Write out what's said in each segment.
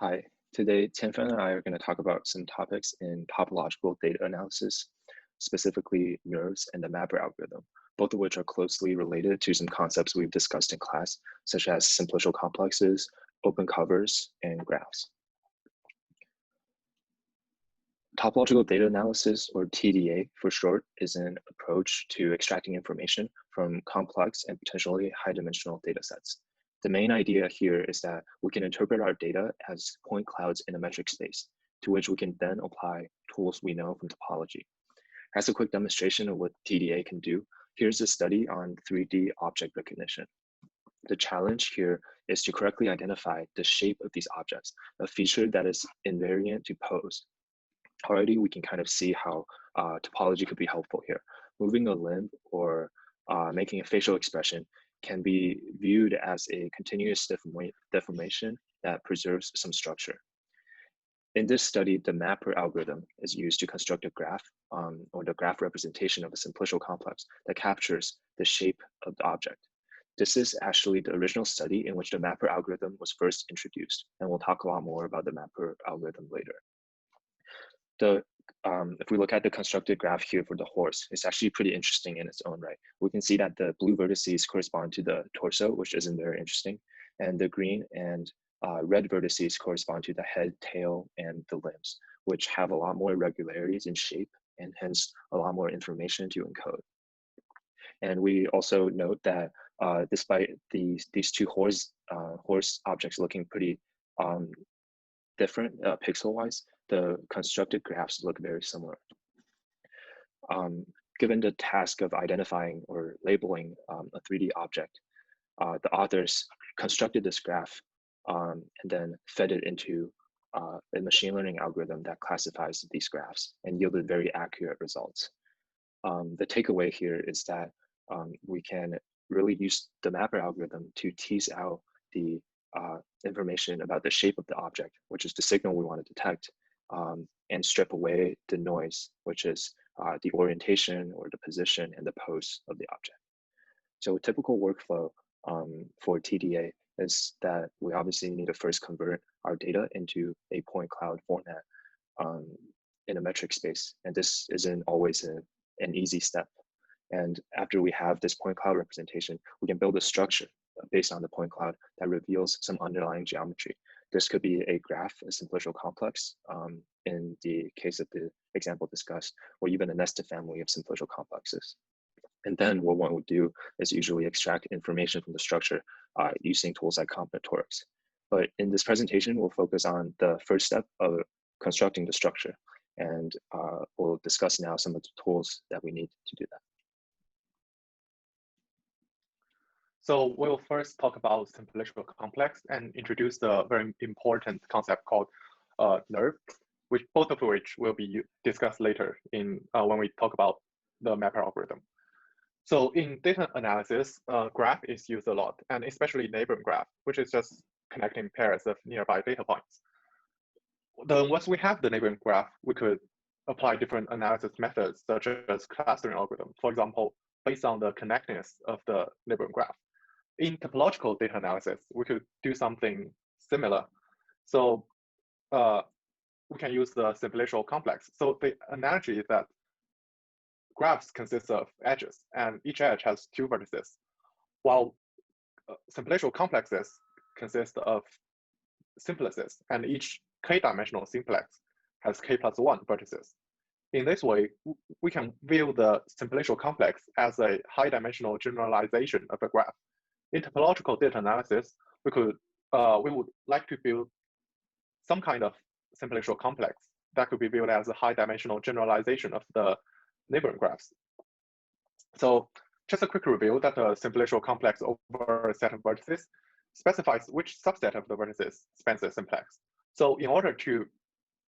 Hi, today Qianfan and I are going to talk about some topics in topological data analysis, specifically nerves and the mapper algorithm, both of which are closely related to some concepts we've discussed in class, such as simplicial complexes, open covers, and graphs. Topological data analysis, or TDA for short, is an approach to extracting information from complex and potentially high-dimensional data sets. The main idea here is that we can interpret our data as point clouds in a metric space, to which we can then apply tools we know from topology. As a quick demonstration of what TDA can do, here's a study on 3D object recognition. The challenge here is to correctly identify the shape of these objects, a feature that is invariant to pose. Already we can kind of see how topology could be helpful here. Moving a limb or making a facial expression can be viewed as a continuous deformation that preserves some structure. In this study, the mapper algorithm is used to construct a graph or the graph representation of a simplicial complex that captures the shape of the object. This is actually the original study in which the mapper algorithm was first introduced, and we'll talk a lot more about the mapper algorithm later. If we look at the constructed graph here for the horse, it's actually pretty interesting in its own right. We can see that the blue vertices correspond to the torso, which isn't very interesting, and the green and red vertices correspond to the head, tail, and the limbs, which have a lot more irregularities in shape and hence a lot more information to encode. And we also note that despite these two horse objects looking pretty different pixel-wise, the constructed graphs look very similar. Given the task of identifying or labeling a 3D object, the authors constructed this graph and then fed it into a machine learning algorithm that classifies these graphs and yielded very accurate results. The takeaway here is that we can really use the mapper algorithm to tease out the information about the shape of the object, which is the signal we want to detect, and strip away the noise, which is the orientation or the position and the pose of the object. So a typical workflow for TDA is that we obviously need to first convert our data into a point cloud format in a metric space. And this isn't always an easy step. And after we have this point cloud representation, we can build a structure based on the point cloud that reveals some underlying geometry. This could be a graph, a simplicial complex, in the case of the example discussed, or even a nested family of simplicial complexes. And then what one would do is usually extract information from the structure using tools like combinatorics. But in this presentation, we'll focus on the first step of constructing the structure. And we'll discuss now some of the tools that we need to do that. So we'll first talk about simplicial complex and introduce the very important concept called nerve, which both of which will be discussed later in when we talk about the mapper algorithm. So in data analysis, graph is used a lot, and especially neighboring graph, which is just connecting pairs of nearby data points. Then once we have the neighboring graph, we could apply different analysis methods, such as clustering algorithm, for example, based on the connectedness of the neighboring graph. In topological data analysis, we could do something similar. So we can use the simplicial complex. So the analogy is that graphs consist of edges, and each edge has two vertices, while simplicial complexes consist of simplices, and each k-dimensional simplex has k+1 vertices. In this way, we can view the simplicial complex as a high-dimensional generalization of a graph. In topological data analysis, we would like to build some kind of simplicial complex that could be viewed as a high-dimensional generalization of the neighboring graphs. So just a quick review that the simplicial complex over a set of vertices specifies which subset of the vertices spans the simplex. So in order to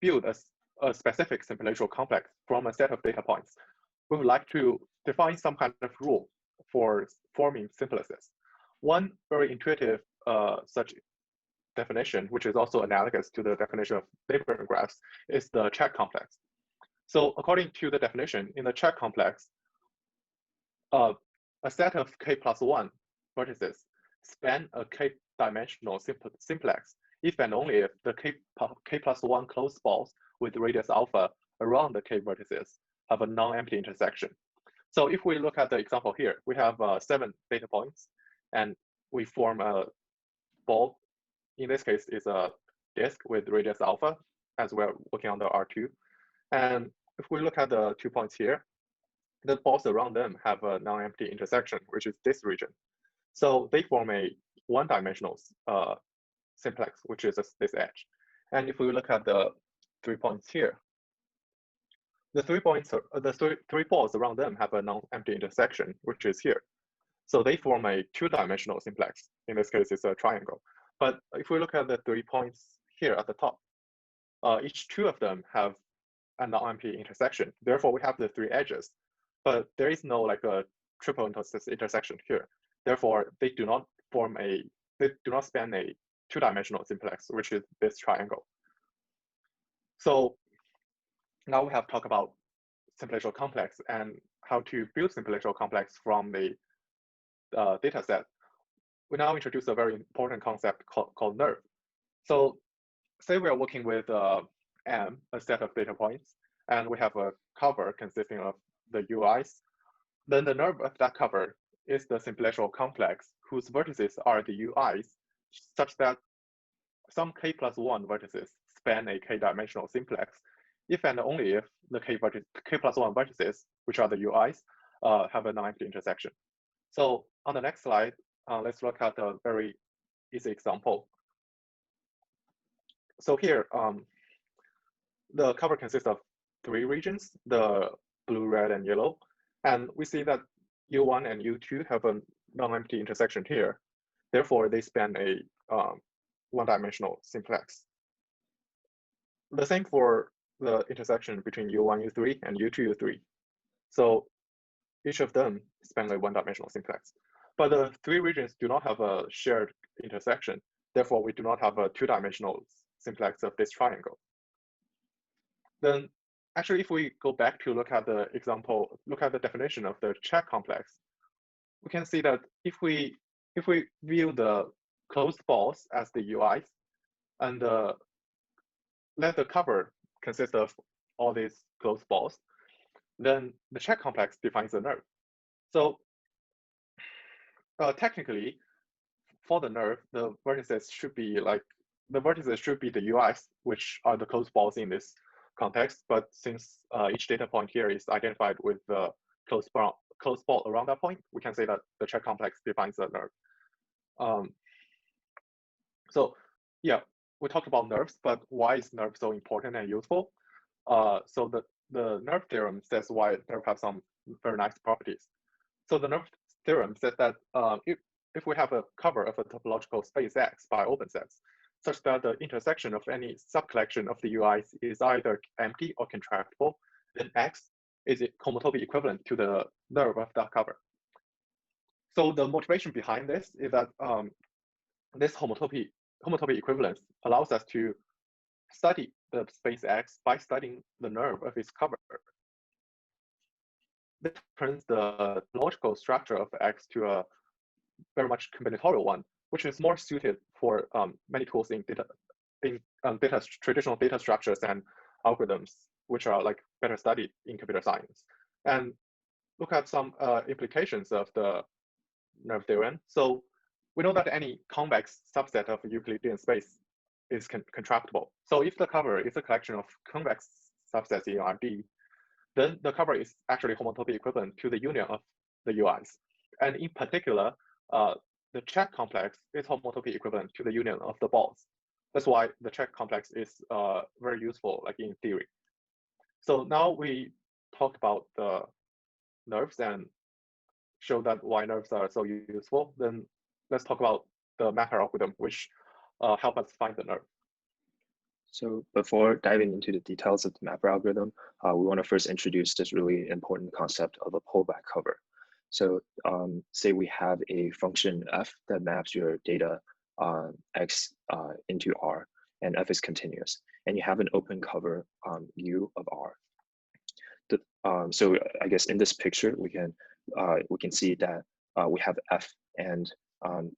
build a specific simplicial complex from a set of data points, we would like to define some kind of rule for forming simplices. One very intuitive such definition, which is also analogous to the definition of neighboring graphs, is the check complex. So according to the definition, in the check complex, a set of k+1 vertices span a k-dimensional simplex if and only if the k plus 1 closed balls with radius alpha around the k vertices have a non-empty intersection. So if we look at the example here, we have 7 data points, and we form a ball. In this case, is a disk with radius alpha, as we're working on the R2. And if we look at the 2 points here, the balls around them have a non-empty intersection, which is this region. So they form a one-dimensional simplex, which is this edge. And if we look at the 3 points here, the 3 points, the three balls around them have a non-empty intersection, which is here. So they form a two-dimensional simplex. In this case, it's a triangle. But if we look at the 3 points here at the top, each 2 of them have a non-empty intersection. Therefore, we have the 3 edges, but there is no like a triple intersection here. Therefore, they do not span a two-dimensional simplex, which is this triangle. So now we have talked about simplicial complex and how to build simplicial complex from the data set. We now introduce a very important concept called NURB. So say we are working with M, a set of data points, and we have a cover consisting of the UIs. Then the NURB of that cover is the simplicial complex whose vertices are the UIs, such that some k plus 1 vertices span a k-dimensional simplex, if and only if the k plus 1 vertices, which are the UIs, have a non-empty intersection. So on the next slide, let's look at a very easy example. So here, the cover consists of 3 regions, the blue, red, and yellow. And we see that U1 and U2 have a non-empty intersection here. Therefore, they span a one-dimensional simplex. The same for the intersection between U1, U3, and U2, U3. So each of them span a one-dimensional simplex. But the 3 regions do not have a shared intersection. Therefore, we do not have a two-dimensional simplex of this triangle. Then actually, if we go back to look at the example, look at the definition of the check complex, we can see that if we view the closed balls as the UIs and let the cover consist of all these closed balls, then the check complex defines the NURB. So technically, for the NURB, the vertices should be the UIs, which are the closed balls in this context. But since each data point here is identified with the closed ball around that point, we can say that the check complex defines the NURB. So yeah, we talked about NURBs, but why is NURB so important and useful? So the NURB theorem says why NURB have some very nice properties. So the NURB theorem says that if we have a cover of a topological space X by open sets, such that the intersection of any subcollection of the UIs is either empty or contractible, then X is homotopy equivalent to the NURB of that cover. So the motivation behind this is that this homotopy equivalence allows us to study the space X by studying the NURB of its cover. This turns the logical structure of X to a very much combinatorial one, which is more suited for many tools in traditional data structures and algorithms, which are like better studied in computer science. And look at some implications of the NURB theorem. So we know that any convex subset of Euclidean space is contractible. So if the cover is a collection of convex subsets in RD, then the cover is actually homotopy equivalent to the union of the UIs. And in particular, the check complex is homotopy equivalent to the union of the balls. That's why the check complex is very useful, like in theory. So now we talked about the NURBs and show that why NURBs are so useful. Then let's talk about the mapper algorithm, which help us find the NURB. So before diving into the details of the mapper algorithm, we want to first introduce this really important concept of a pullback cover. So say we have a function f that maps your data x into R, and f is continuous, and you have an open cover U of R. So I guess in this picture we can see that we have f and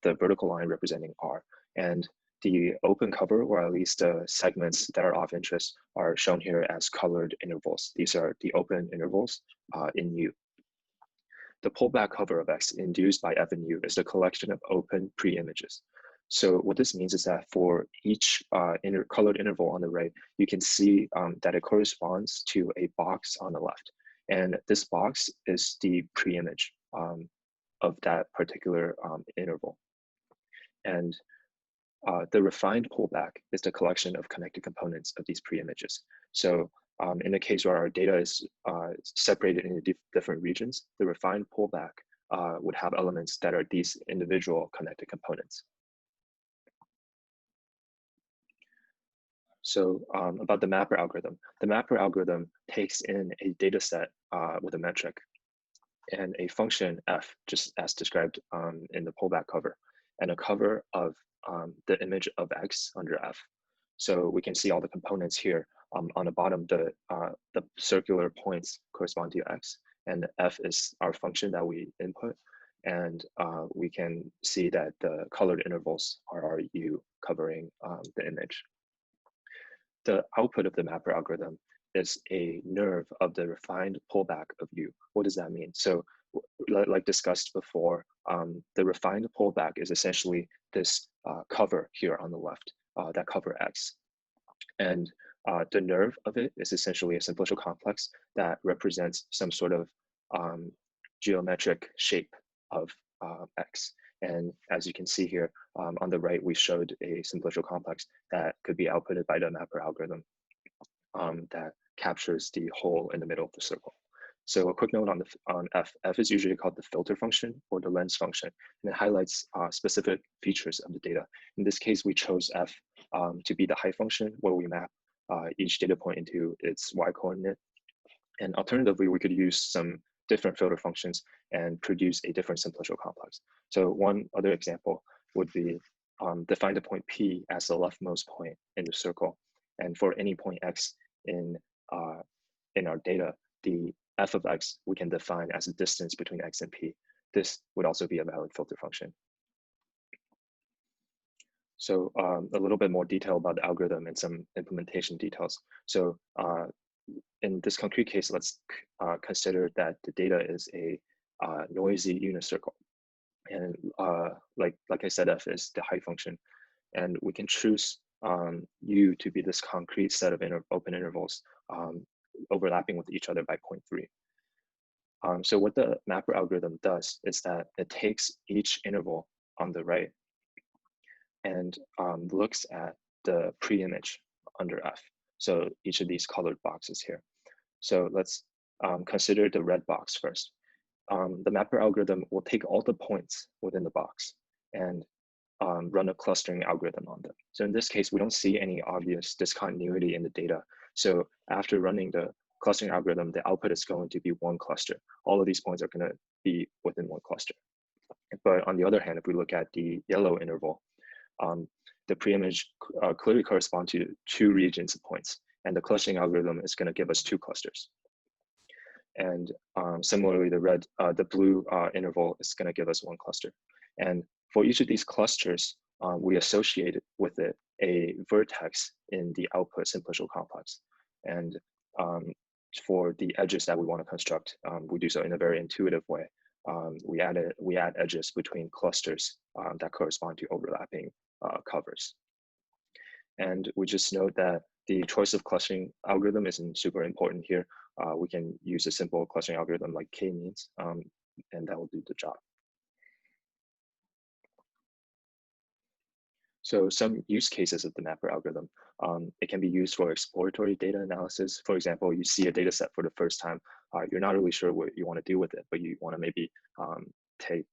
the vertical line representing R, and The open cover, or at least the segments that are of interest, are shown here as colored intervals. These are the open intervals in U. The pullback cover of X induced by F and U is the collection of open pre-images. So what this means is that for each colored interval on the right, you can see that it corresponds to a box on the left. And this box is the pre-image of that particular interval. And the refined pullback is the collection of connected components of these pre-images. So in the case where our data is separated into different regions, the refined pullback would have elements that are these individual connected components. So about the mapper algorithm. The mapper algorithm takes in a data set with a metric and a function f, just as described in the pullback cover, and a cover of the image of x under f. So we can see all the components here. On the bottom, the circular points correspond to x, and f is our function that we input. And we can see that the colored intervals are our u covering the image. The output of the mapper algorithm is a nerve of the refined pullback of U. What does that mean? So like discussed before, the refined pullback is essentially this cover here on the left, that cover X. And the nerve of it is essentially a simplicial complex that represents some sort of geometric shape of X. And as you can see here, on the right, we showed a simplicial complex that could be outputted by the mapper algorithm that captures the hole in the middle of the circle. So a quick note on F. F is usually called the filter function or the lens function, and it highlights specific features of the data. In this case, we chose F to be the height function where we map each data point into its y coordinate. And alternatively, we could use some different filter functions and produce a different simplicial complex. So one other example would be define the point P as the leftmost point in the circle. And for any point X in our data, the f of X we can define as the distance between X and P. This would also be a valid filter function. So a little bit more detail about the algorithm and some implementation details. So in this concrete case, let's consider that the data is a noisy unit circle. And like I said, f is the height function. And we can choose u to be this concrete set of open intervals overlapping with each other by 0.3. So what the mapper algorithm does is that it takes each interval on the right and looks at the pre-image under f. So each of these colored boxes here. So let's consider the red box first. The mapper algorithm will take all the points within the box and run a clustering algorithm on them. So in this case, we don't see any obvious discontinuity in the data. So after running the clustering algorithm, the output is going to be one cluster. All of these points are going to be within one cluster. But on the other hand, if we look at the yellow interval, the pre-image clearly correspond to two regions of points, and the clustering algorithm is going to give us two clusters. And similarly, the blue interval is going to give us one cluster. And for each of these clusters, we associate with it a vertex in the output simplicial complex. And for the edges that we want to construct, we do so in a very intuitive way. We add edges between clusters that correspond to overlapping covers. And we just note that the choice of clustering algorithm isn't super important here. We can use a simple clustering algorithm like k-means, and that will do the job. So some use cases of the mapper algorithm, it can be used for exploratory data analysis. For example, you see a data set for the first time, you're not really sure what you want to do with it, but you want to maybe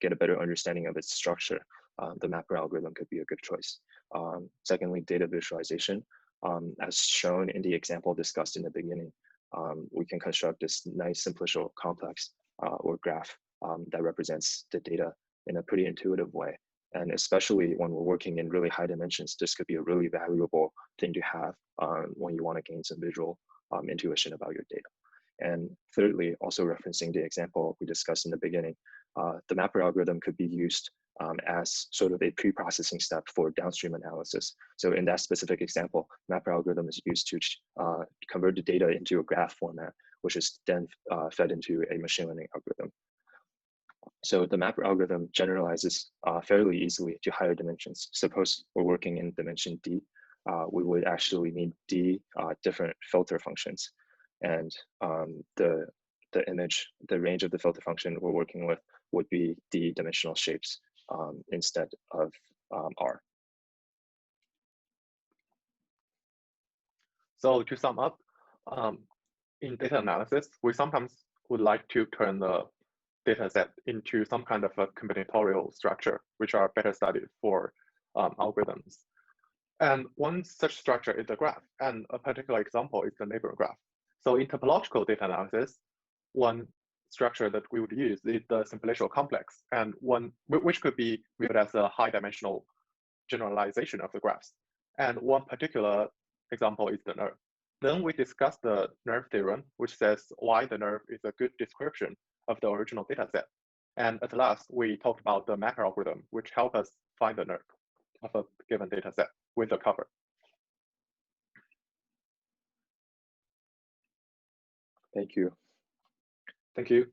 get a better understanding of its structure. The mapper algorithm could be a good choice. Secondly, data visualization. As shown in the example discussed in the beginning, we can construct this nice simplicial complex or graph that represents the data in a pretty intuitive way. And especially when we're working in really high dimensions, this could be a really valuable thing to have when you want to gain some visual intuition about your data. And thirdly, also referencing the example we discussed in the beginning, the mapper algorithm could be used as sort of a pre-processing step for downstream analysis. So in that specific example, mapper algorithm is used to convert the data into a graph format, which is then fed into a machine learning algorithm. So the mapper algorithm generalizes fairly easily to higher dimensions. Suppose we're working in dimension D, we would actually need D different filter functions. And the range of the filter function we're working with would be D dimensional shapes instead of R. So to sum up, in data analysis, we sometimes would like to turn the data set into some kind of a combinatorial structure, which are better studied for algorithms. And one such structure is the graph, and a particular example is the neighboring graph. So in topological data analysis, one structure that we would use is the simplicial complex, and one which could be viewed as a high-dimensional generalization of the graphs. And one particular example is the nerve. Then we discussed the nerve theorem, which says why the nerve is a good description of the original data set. And at last, we talked about the mapper algorithm, which help us find the nerve of a given data set with the cover. Thank you. Thank you.